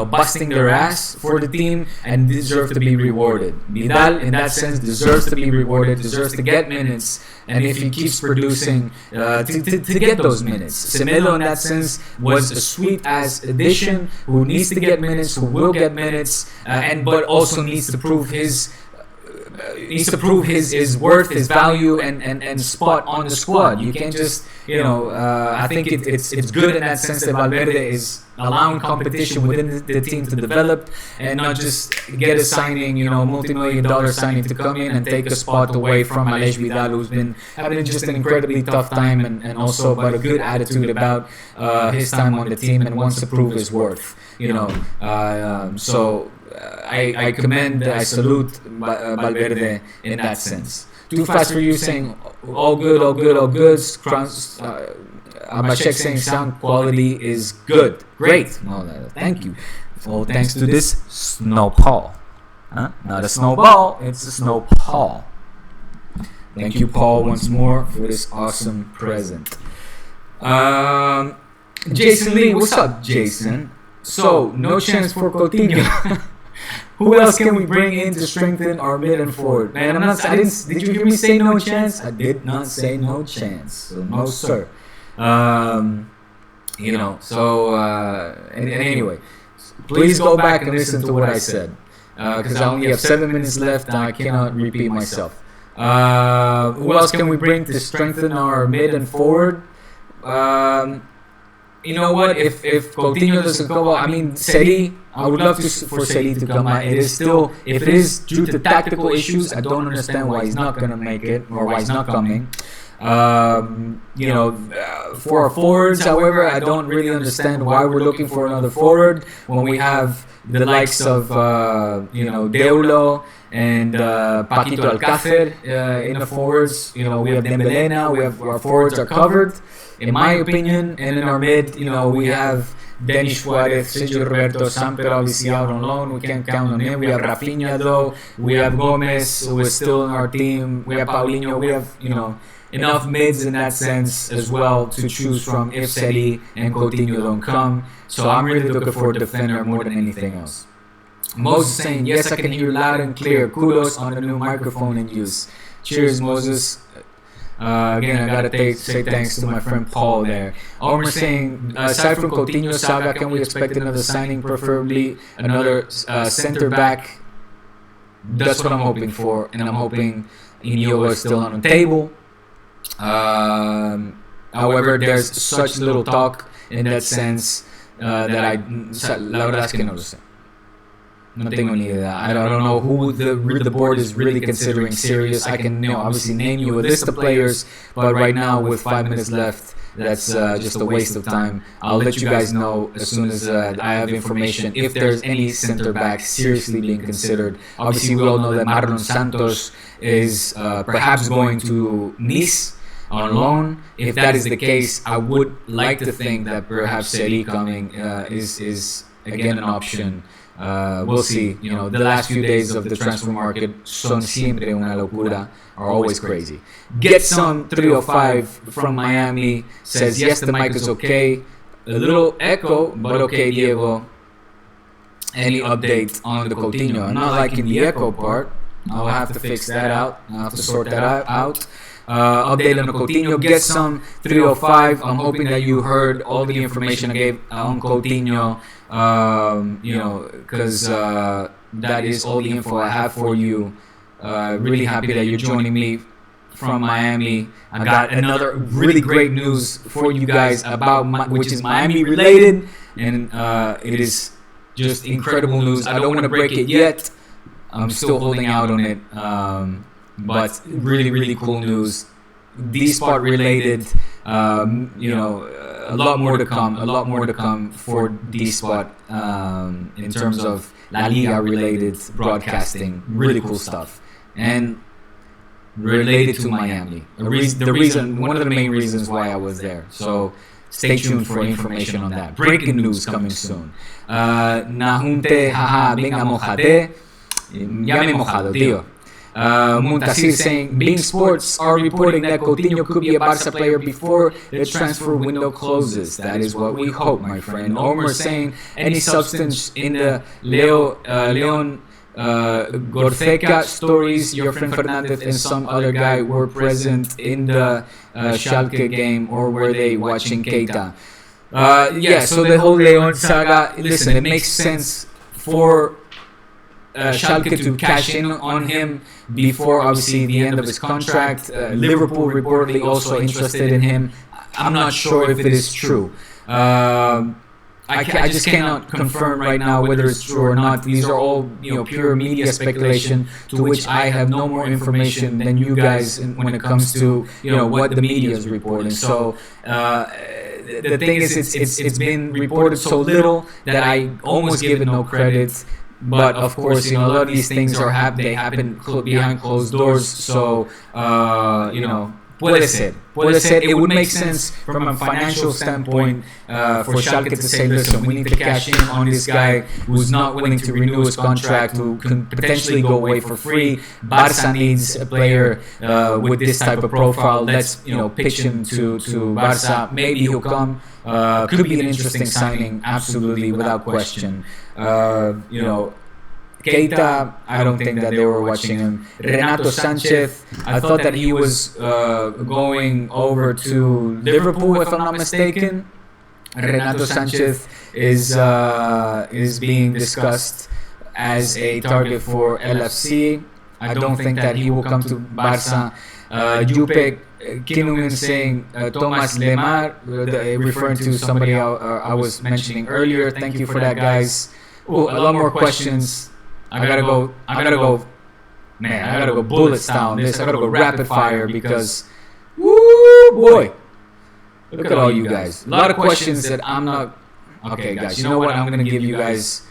busting their ass for the team and deserve to be rewarded. Vidal, in that sense, deserves to be rewarded, deserves to get minutes, and if he keeps producing, to get those minutes. Semedo, in that sense, was a sweet-ass addition who needs to get minutes, who will get minutes, but also needs to prove his worth, his value, and spot on the squad. You can't just, I think it's good in that sense that Valverde is allowing competition within the team to develop and not just get a signing, multi-million-dollar signing to come in and take a spot away from Alex Vidal, who's been having just an incredibly tough time and also but a good attitude about his time on the team and wants to prove his worth. So I commend, I salute Valverde in that sense. Too fast for you saying all good. Abashek saying sound quality is good. Great. Thank you. All thanks to this snowball. Not a snowball, it's a snowball. Thank you, Paul, once more for this awesome present. Jason Lee, what's up, Jason? So, no chance for Coutinho. Who else can we bring in to strengthen our mid and forward? Man, did you hear me say no chance? I did not say no chance. So, no, sir. Anyway, please go back and listen to what I said. Because I only have 7 minutes left and I cannot repeat myself. Who else can we bring to strengthen our mid and forward? You know what? If Coutinho doesn't come out, I mean, Seri, I would love for Seri to come out. It is still, if it is due to tactical issues, I don't understand why he's not gonna make it or why he's not coming. For our forwards, however, I don't really understand why we're looking for another forward when we have the likes of Deulo and Paquito Alcácer in the forwards. We have Dembele now. Our forwards are covered, in my opinion. And in our mid, we have Denis Suarez, Sergio Roberto, Samper obviously out on loan. We can't count on him. We have Rafinha though. We have Gomez, who is still in our team. We have Paulinho. We have enough mids in that sense as well to choose from if Seri and Coutinho don't come. So I'm really looking for a defender more than anything else. Moses saying, yes, I can hear loud and clear. Kudos on the new microphone in use. Cheers, Moses. Again, I gotta say thanks to my friend Paul there. Omer saying, aside from Coutinho, Saga, can we expect another signing, preferably another center back? That's what I'm hoping for, and I'm hoping Inigo is still on the table. However, there's such little talk in that sense that la verdad es que no lo sé. No tengo ni idea. I don't know who the board is really considering serious. I can obviously name you a list of players, but right now with 5 minutes left, that's just a waste of time. I'll let you guys know as soon as I have information if there's any center back seriously being considered. Obviously, we all know that Marlon Santos is perhaps going to Nice on loan. If that is the case, I would like to think that perhaps Seri coming is again an option. We'll see. The last few days of the transfer market son siempre una locura, are always crazy. Get some 305 from Miami says, yes, the mic is okay. A little echo, but okay, Diego. Any update on the Coutinho? I'm not liking the echo part. I'll have to fix that out. I'll have to sort that out. Update on the Coutinho. Get some 305. I'm hoping that you heard all the information I gave on Coutinho. Because that is all the info I have for you. Really happy that you're joining me from Miami. I got another really great news for you guys which is Miami related, and it is just incredible news. I don't want to break it yet. I'm still holding out on it, but really, really cool news. D-Spot related, a lot more to come. A lot more to come for D-Spot in terms of La Liga related broadcasting. Really cool stuff, and related to Miami. One of the main reasons why I was there. So stay tuned for information on that. Breaking news coming soon. Nahunte, haha, venga, mojate. Ya me he mojado, tío. Muntasir saying, Being Sports are reporting that Coutinho could be a Barca player before the transfer window closes. That is what we hope, my friend. Omer saying, any substance in the Leon Gorceca stories? Your friend Fernandez and some other guy were present in the Schalke game, or were they watching Keita? So the whole Leon saga, listen, it makes sense for Schalke to cash in on him before obviously the end of his contract. Liverpool reportedly also interested in him. I'm not sure if it is true. I just cannot confirm right now whether it's true or not. These are all pure media speculation, to which I have no more information than you guys when it comes to what the media is reporting. So the thing is, it's been reported so little that I almost give it no credit. But of course, a lot of these things they happen behind closed doors. So puede ser. It would make sense from a financial standpoint for Schalke to say, listen, we need to cash in on this guy who's not willing to renew his contract, who can potentially go away for free. Barca needs a player with this type of profile. Let's pitch him to Barca. Maybe he'll come. Could be an interesting signing, absolutely, without question. Keita, I don't think that they were watching him. Renato Sanchez, I thought that he was going over to Liverpool, if I'm not mistaken. Renato Sanchez is being discussed as a target for LFC. I don't think that he will come to Barça. Jupe Kinungen saying Thomas Lemar, referring to somebody I was mentioning earlier. Thank you for that, guys. Ooh, a lot more questions. I gotta go. Man, I gotta go bullets down this. I gotta go rapid fire because, woo boy, look at all you guys. A lot of questions that I'm not. Okay, guys, you know what? I'm gonna give you guys.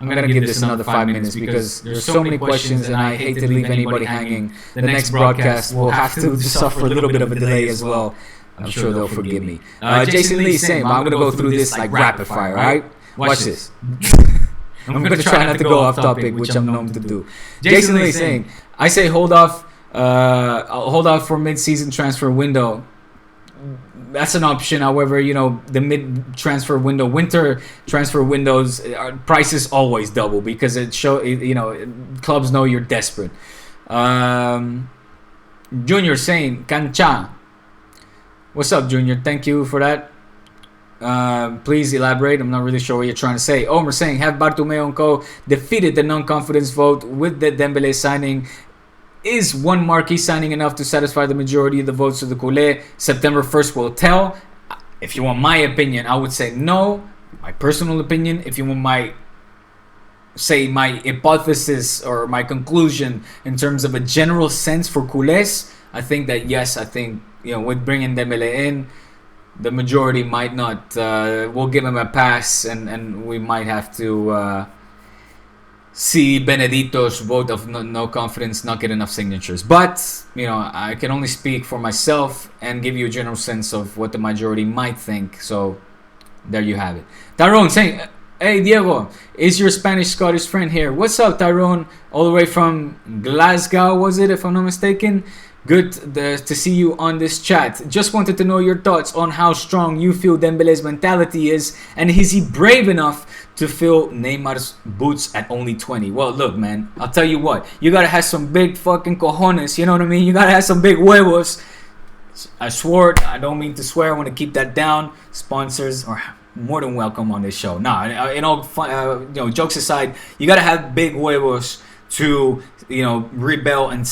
I'm gonna give this another 5 minutes because there's so many questions and I hate to leave anybody hanging. The next broadcast will have to suffer a little bit of a delay as well. I'm sure they'll forgive me. Jason Lee saying, I'm gonna go through this like rapid fire, alright? Watch this. I'm gonna try not to go off topic, which I'm known to do. Jason Lee saying, I say hold off for mid-season transfer window. That's an option. However, the mid transfer window, winter transfer windows, prices always double because clubs know you're desperate. Junior saying, Cancha. What's up, Junior? Thank you for that. Please elaborate. I'm not really sure what you're trying to say. Omer saying, have Bartomeu and Co. defeated the non-confidence vote with the Dembele signing? Is one marquee signing enough to satisfy the majority of the votes of the Culé? September 1st will tell. If you want my opinion, I would say no. My personal opinion. If you want my hypothesis or my conclusion in terms of a general sense for Culés, I think that yes. I think with bringing Dembele in, the majority might not. We'll give him a pass, and we might have to. See Benedito's vote of no confidence not get enough signatures. But, I can only speak for myself and give you a general sense of what the majority might think. So, there you have it. Tyrone saying, hey Diego, is your Spanish-Scottish friend here? What's up, Tyrone? All the way from Glasgow, was it, if I'm not mistaken? Good to see you on this chat. Just wanted to know your thoughts on how strong you feel Dembele's mentality is, and is he brave enough to fill Neymar's boots at only 20? Well, look, man, I'll tell you what. You gotta have some big fucking cojones, you know what I mean? You gotta have some big huevos. I swore, I don't mean to swear, I want to keep that down. Sponsors are more than welcome on this show. Jokes aside, you gotta have big huevos to rebel and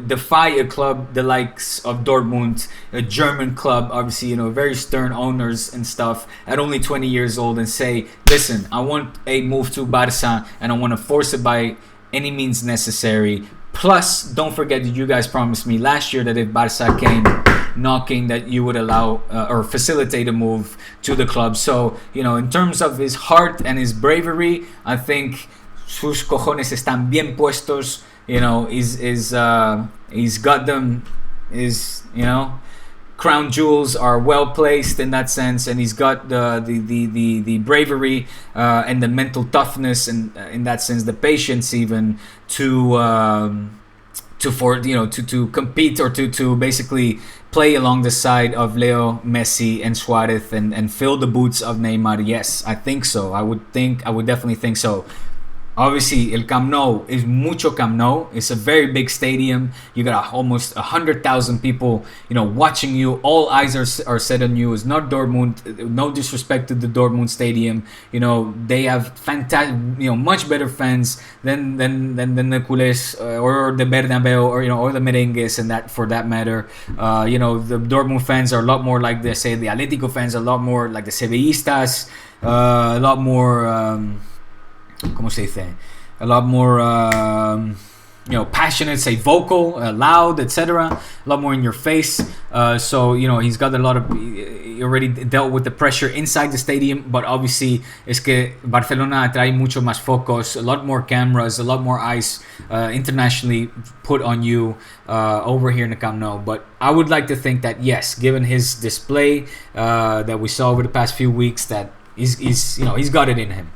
defy a club the likes of Dortmund, a German club, obviously very stern owners and stuff, at only 20 years old, and say, listen, I want a move to Barça and I want to force it by any means necessary. Plus, don't forget that you guys promised me last year that if Barça came knocking, that you would allow or facilitate a move to the club. So in terms of his heart and his bravery, I think sus cojones están bien puestos. He's got them. Crown jewels are well placed in that sense, and he's got the bravery and the mental toughness, and in that sense, the patience even to compete or to basically play along the side of Leo, Messi, and Suarez and fill the boots of Neymar. Yes, I think so. I would definitely think so. Obviously, El Camp Nou is mucho Camp Nou. It's a very big stadium. You got almost 100,000 people, watching you. All eyes are set on you. It's not Dortmund. No disrespect to the Dortmund stadium. They have fantastic, much better fans than the Culés or the Bernabeu or the Merengues, and that for that matter. The Dortmund fans are a lot more like the Atlético fans are a lot more like the Sevillistas. A lot more. ¿Cómo se dice? A lot more, passionate, say vocal, loud, etc. A lot more in your face. So he's got a lot of. He already dealt with the pressure inside the stadium, but obviously, es que Barcelona atrae mucho más focos, a lot more cameras, a lot more eyes internationally put on you over here in the Camp Nou. But I would like to think that yes, given his display that we saw over the past few weeks, that he's got it in him.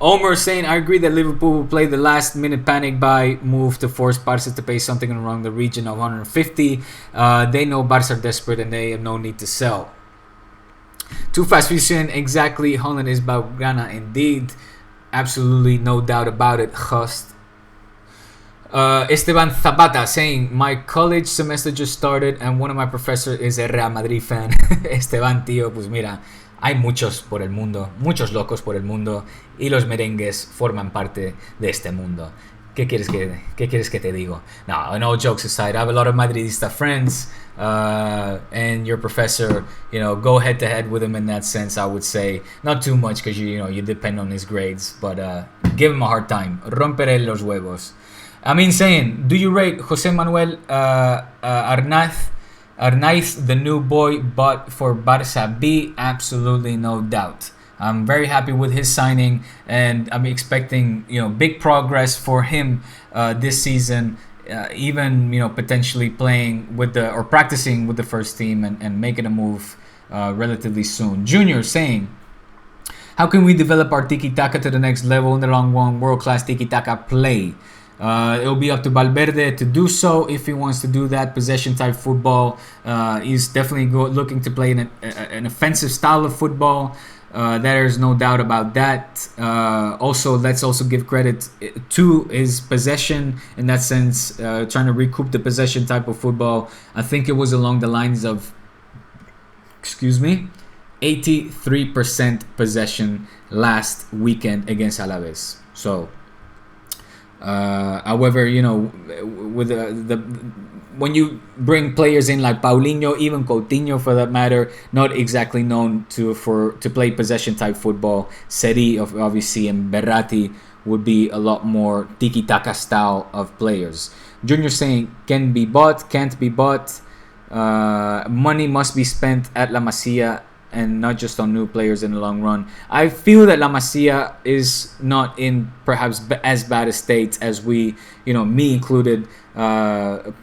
Omer saying, I agree that Liverpool will play the last minute panic buy move to force Barca to pay something around the region of 150. They know Barca are desperate and they have no need to sell. Too Fast Fusion, exactly. Holland is Blaugrana indeed. Absolutely no doubt about it. Just. Esteban Zapata saying, my college semester just started and one of my professors is a Real Madrid fan. Esteban, tío, pues mira. Hay muchos por el mundo, muchos locos por el mundo, y los merengues forman parte de este mundo. ¿Qué quieres que te digo? No, no jokes aside, I have a lot of Madridista friends, and your professor, go head to head with him in that sense. I would say not too much because you depend on his grades, but give him a hard time. Romperé los huevos. I mean, saying, do you rate Jose Manuel Arnaiz the new boy bought for Barça B? Absolutely, no doubt. I'm very happy with his signing, and I'm expecting big progress for him this season. Even potentially playing with or practicing with the first team and making a move relatively soon. Junior saying, how can we develop our tiki-taka to the next level in the long run? World-class tiki-taka play. It'll be up to Valverde to do so if he wants to do that possession type football. He's definitely looking to play an offensive style of football. There's no doubt about that. Also, let's also give credit to his possession in that sense, trying to recoup the possession type of football. I think it was along the lines of 83% possession last weekend against Alaves. So, however, with when you bring players in like Paulinho, even Coutinho for that matter, not exactly known to play possession type football, Seri obviously and Berratti would be a lot more tiki-taka style of players. Junior saying, can be bought, can't be bought. Money must be spent at La Masia and not just on new players in the long run. I feel that La Masia is not in perhaps as bad a state as we, me included,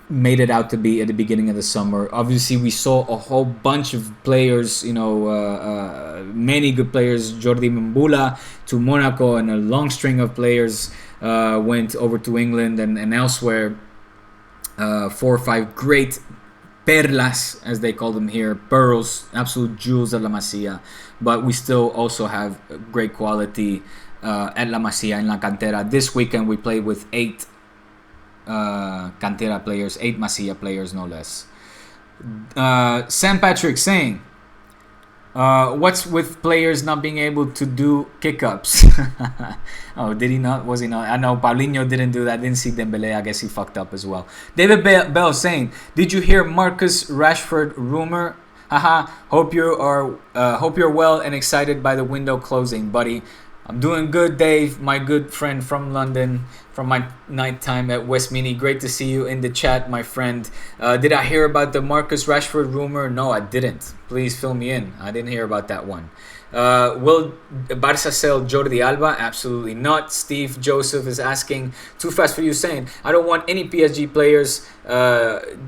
made it out to be at the beginning of the summer. Obviously, we saw a whole bunch of players, many good players, Jordi Mbula to Monaco, and a long string of players went over to England and elsewhere. 4 or 5 great perlas, as they call them here, pearls, absolute jewels at La Masia. But we still also have great quality at La Masia in La Cantera. This weekend we played with 8 Cantera players, 8 Masia players, no less. Sam Patrick saying, what's with players not being able to do kick-ups? Oh, did he not? Was he not? I know Paulinho didn't do that. Didn't see Dembele. I guess he fucked up as well. David Bell saying, did you hear Marcus Rashford rumor? Haha. Hope you're well and excited by the window closing, buddy. I'm doing good, Dave, my good friend from London, from my night time at Westmeany. Great to see you in the chat, my friend. Did I hear about the Marcus Rashford rumor? No, I didn't. Please fill me in. I didn't hear about that one. Will Barça sell Jordi Alba? Absolutely not. Steve Joseph is asking, too fast for you, saying, I don't want any PSG players.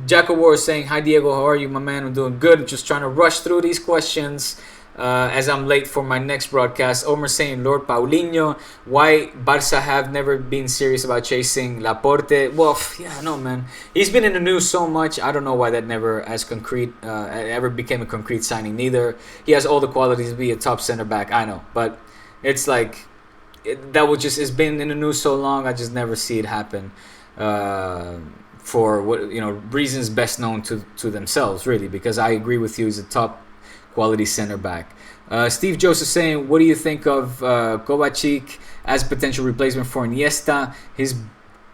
Jacko War is saying, hi Diego, how are you, my man? I'm doing good. Just trying to rush through these questions. As I'm late for my next broadcast. Omer saying, Lord Paulinho, why Barça have never been serious about chasing Laporte? Well, yeah, no, man. He's been in the news so much. I don't know why that never ever became a concrete signing neither. He has all the qualities to be a top center back, I know. But it's like, it's been in the news so long, I just never see it happen. For what, reasons best known to themselves, really. Because I agree with you, he's a top quality center back. Steve Joseph saying, what do you think of Kovacic as potential replacement for Iniesta? His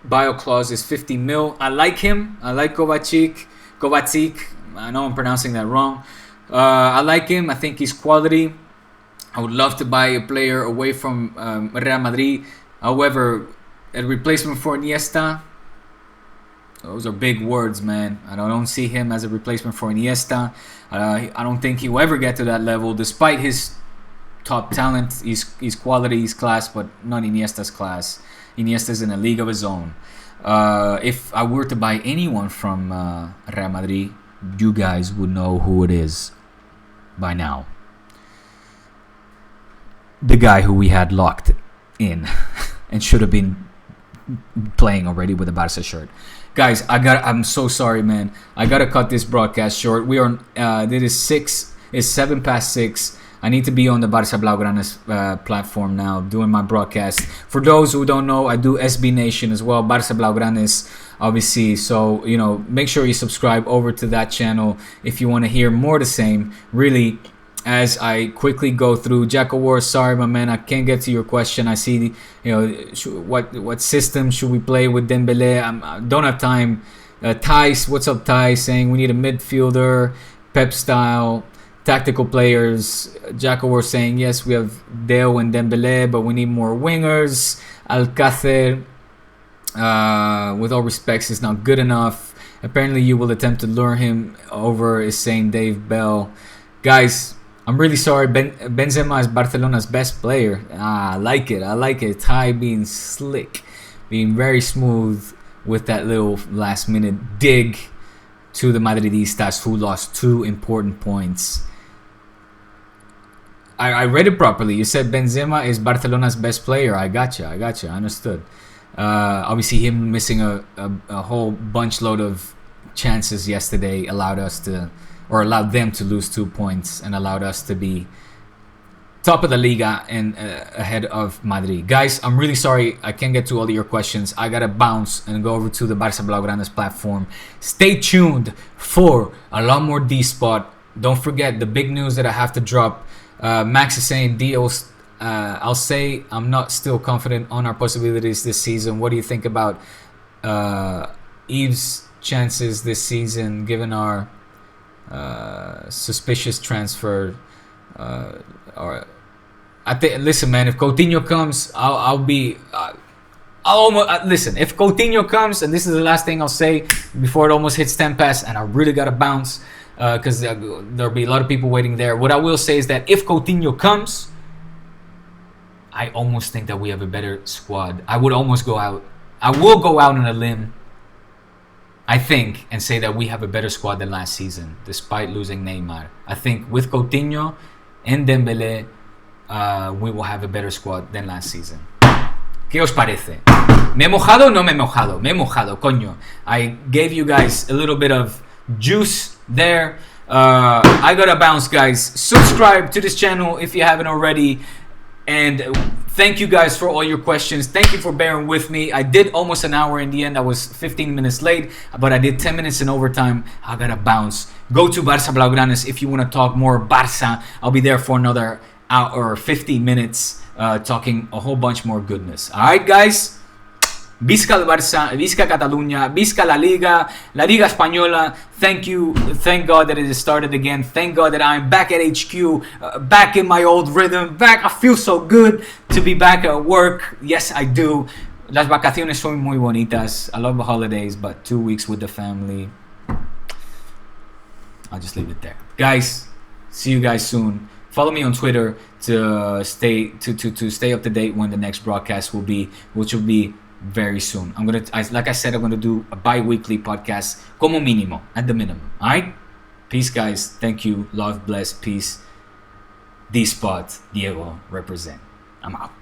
bio clause is 50 mil. I like him. I like Kovacic. I know I'm pronouncing that wrong. I like him. I think he's quality. I would love to buy a player away from Real Madrid. However, a replacement for Iniesta, those are big words, man. I don't see him as a replacement for Iniesta. I don't think he'll ever get to that level, despite his top talent. He's quality, he's class, but not Iniesta's class. Iniesta's in a league of his own. If I were to buy anyone from Real Madrid, you guys would know who it is by now. The guy who we had locked in and should have been playing already with a Barca shirt. Guys, I'm so sorry, man. I gotta cut this broadcast short. We are it's 7:06. I need to be on the Barça Blaugranes platform now, doing my broadcast. For those who don't know, I do SB Nation as well, Barça Blaugranes, obviously. So, make sure you subscribe over to that channel if you want to hear more the same. Really, as I quickly go through. Jack of War, sorry, my man, I can't get to your question. I see, what system should we play with Dembele? I don't have time. Thais, what's up, Thais? Saying we need a midfielder, Pep style, tactical players. Jack of War saying yes, we have Deo and Dembele, but we need more wingers. Alcácer, with all respects, is not good enough. Apparently, you will attempt to lure him over, is saying Dave Bell. Guys, I'm really sorry. Benzema is Barcelona's best player. I like it. Ty being slick, being very smooth with that little last minute dig to the Madridistas, who lost 2 important points. I read it properly. You said Benzema is Barcelona's best player. I gotcha. I understood. Obviously, him missing a whole bunch load of chances yesterday allowed them to lose 2 points and allowed us to be top of the liga and ahead of Madrid. Guys, I'm really sorry I can't get to all of your questions. I gotta bounce and go over to the Barça Blaugranas platform. Stay tuned for a lot more D-Spot. Don't forget the big news that I have to drop. Max is saying deals. I'll say I'm not still confident on our possibilities this season. What do you think about Eve's chances this season, given our suspicious transfer? I think. Listen, man. If Coutinho comes, I'll almost listen. If Coutinho comes, and this is the last thing I'll say before it almost hits 10 past, and I really gotta bounce because there'll be a lot of people waiting there. What I will say is that if Coutinho comes, I almost think that we have a better squad. I will go out on a limb, I think, and say that we have a better squad than last season, despite losing Neymar. I think with Coutinho and Dembele, we will have a better squad than last season. ¿Qué os parece? ¿Me he mojado o no me he mojado? Me he mojado, coño. I gave you guys a little bit of juice there. I gotta bounce, guys. Subscribe to this channel if you haven't already. And thank you guys for all your questions. Thank you for bearing with me. I did almost an hour in the end. I was 15 minutes late, but I did 10 minutes in overtime. I gotta bounce. Go to Barça Blaugranas if you want to talk more Barça. I'll be there for another hour or 50 minutes talking a whole bunch more goodness. All right, guys? Visca el Barça, Visca Catalunya, Visca la Liga Española. Thank you. Thank God that it has started again. Thank God that I'm back at HQ, back in my old rhythm. Back, I feel so good to be back at work. Yes, I do. Las vacaciones son muy bonitas. I love the holidays, but 2 weeks with the family. I'll just leave it there. Guys, see you guys soon. Follow me on Twitter to stay up to date when the next broadcast will be, which will be very soon. Like I said, I'm gonna do a bi-weekly podcast, como mínimo, at the minimum. All right, peace, guys. Thank you. Love, bless, peace. D-Spot, Diego, represent. I'm out.